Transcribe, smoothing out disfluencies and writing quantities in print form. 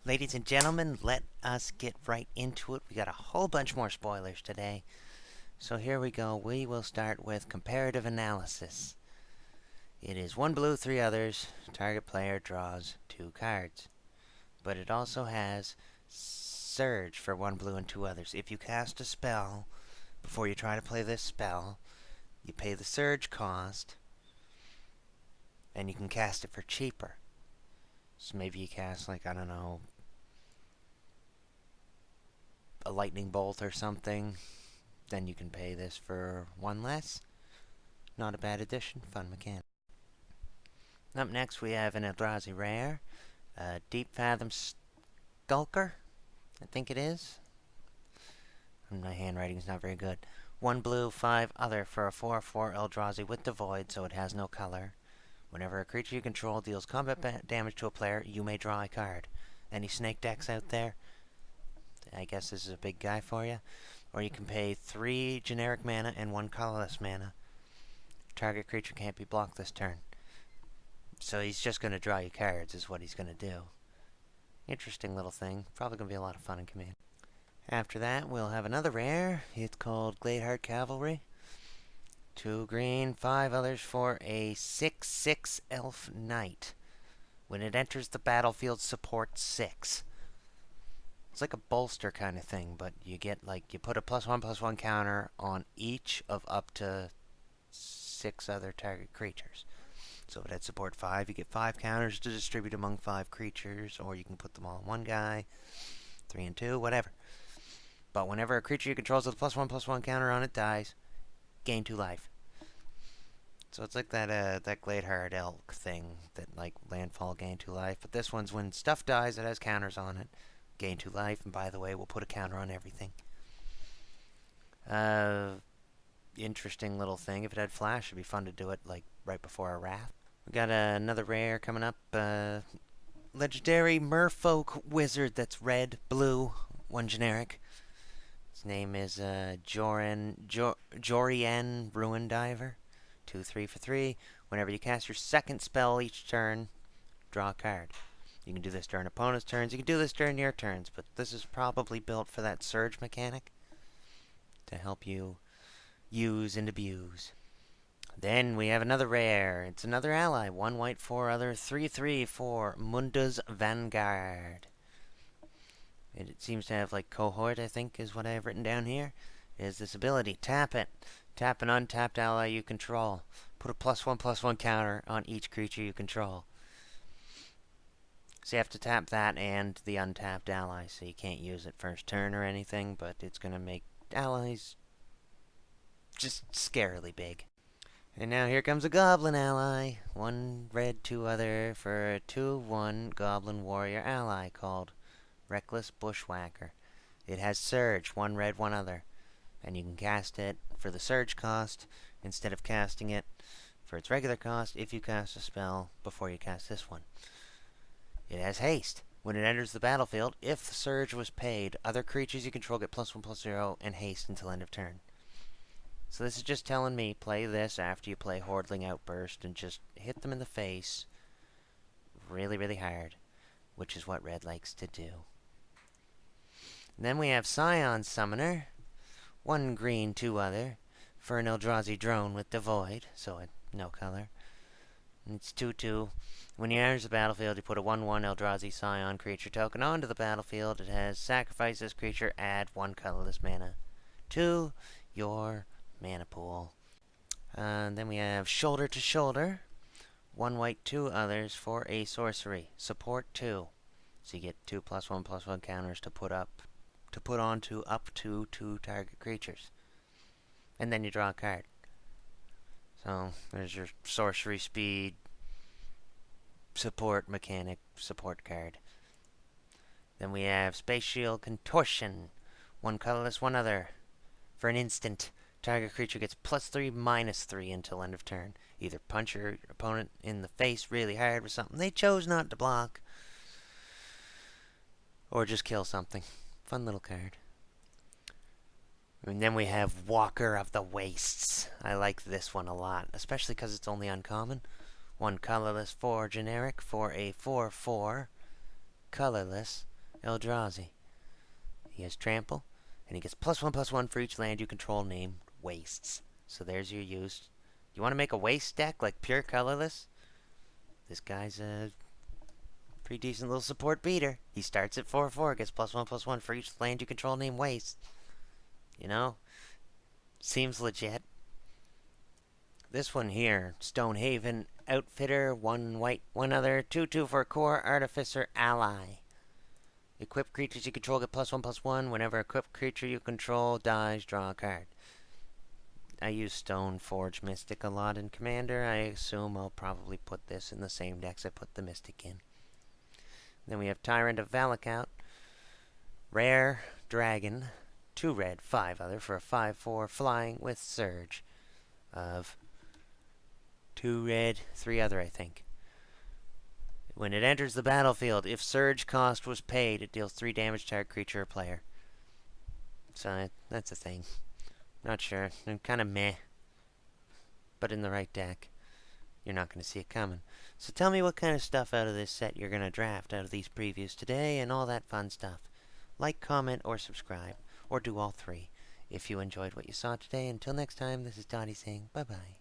Ladies and gentlemen, let us get right into it. We got a whole bunch more spoilers today. So here we go. We will start with comparative analysis. It is 1 blue, 3 others. Target player draws 2 cards. But it also has Surge for 1 blue and 2 others. If you cast a spell before you try to play this spell, you pay the Surge cost, and you can cast it for cheaper. So maybe you cast, like, I don't know, a lightning bolt or something, then you can pay this for 1 less. Not a bad addition, fun mechanic. Up next we have an Eldrazi rare, Deep Fathom Skulker, I think it is. My handwriting's not very good. 1 blue, 5 other for a 4/4 Eldrazi with the Void, so it has no color. Whenever a creature you control deals combat damage to a player, you may draw a card. Any snake decks out there? I guess this is a big guy for you. Or you can pay 3 generic mana and 1 colorless mana. Target creature can't be blocked this turn. So he's just going to draw you cards is what he's going to do. Interesting little thing. Probably going to be a lot of fun in Command. After that, we'll have another rare. It's called Gladeheart Cavalry. 2 green, 5 others for a 6/6 Elf Knight. When it enters the battlefield, support 6. It's like a bolster kind of thing, but you get, like, you put a +1/+1 counter on each of up to 6 other target creatures. So if it had support 5, you get 5 counters to distribute among 5 creatures, or you can put them all on one guy, 3 and 2, whatever. But whenever a creature you control with a +1/+1 counter on it dies, gain 2 life. So it's like that Gladeheart Elk thing, that, like, landfall, gain 2 life. But this one's when stuff dies that has counters on it, gain 2 life. And by the way, we'll put a counter on everything. Interesting little thing. If it had flash, it'd be fun to do it, like, right before a wrath. We got another rare coming up. Legendary Merfolk Wizard that's red, blue, 1 generic. His name is Jorian Ruin Diver. 2/3 for 3. Whenever you cast your second spell each turn, draw a card. You can do this during opponent's turns. You can do this during your turns, but this is probably built for that surge mechanic to help you use and abuse. Then we have another rare. It's another ally. 1 white, 4 other, 3/3 for Munda's Vanguard. It seems to have, like, cohort, I think, is what I have written down here. It has this ability. Tap it. Tap an untapped ally you control. Put a +1/+1 counter on each creature you control. So you have to tap that and the untapped ally, so you can't use it first turn or anything, but it's going to make allies just scarily big. And now here comes a Goblin ally. 1 red, 2 other for a 2/1 Goblin Warrior ally called Reckless Bushwhacker. It has Surge, 1 red, 1 other. And you can cast it for the Surge cost instead of casting it for its regular cost if you cast a spell before you cast this one. It has Haste. When it enters the battlefield, if the Surge was paid, other creatures you control get +1/+0 and Haste until end of turn. So this is just telling me, play this after you play Hordling Outburst and just hit them in the face really, really hard, which is what red likes to do. And then we have Scion Summoner. 1 green, 2 other for an Eldrazi drone with the Void, so no color. And it's 2/2. When he enters the battlefield, you put a 1/1 Eldrazi Scion creature token onto the battlefield. It has sacrifice this creature, add 1 colorless mana to your mana pool. And then we have Shoulder to Shoulder. 1 white, 2 others for a sorcery. Support 2. So you get 2 +1/+1 counters to put onto up to 2 target creatures. And then you draw a card. So there's your sorcery speed support mechanic support card. Then we have Spatial Contortion. 1 colorless, 1 other. For an instant, target creature gets +3/-3 until end of turn. Either punch your opponent in the face really hard with something they chose not to block, or just kill something. Fun little card. And then we have Walker of the Wastes. I like this one a lot, especially because it's only uncommon. 1 colorless, 4 generic for a 4/4 colorless Eldrazi. He has trample, and he gets +1/+1 for each land you control named Wastes. So there's your use. You want to make a waste deck like pure colorless? This guy's a pretty decent little support beater. He starts at 4/4, gets +1/+1 for each land you control named Waste. You know, seems legit. This one here, Stonehaven Outfitter, 1 white, 1 other, 2/2 for a core Artificer ally. Equipped creatures you control get +1/+1. Whenever equipped creature you control dies, draw a card. I use Stoneforge Mystic a lot in Commander. I assume I'll probably put this in the same decks I put the Mystic in. Then we have Tyrant of Valakut. Rare Dragon. 2 red, 5 other for a 5/4 flying with Surge. Of 2 red, 3 other, I think. When it enters the battlefield, if Surge cost was paid, it deals 3 damage to target creature or player. So that's a thing. Not sure. I'm kind of meh. But in the right deck, you're not going to see it coming. So tell me what kind of stuff out of this set you're going to draft out of these previews today and all that fun stuff. Like, comment, or subscribe. Or do all 3 if you enjoyed what you saw today. Until next time, this is Dottie saying bye-bye.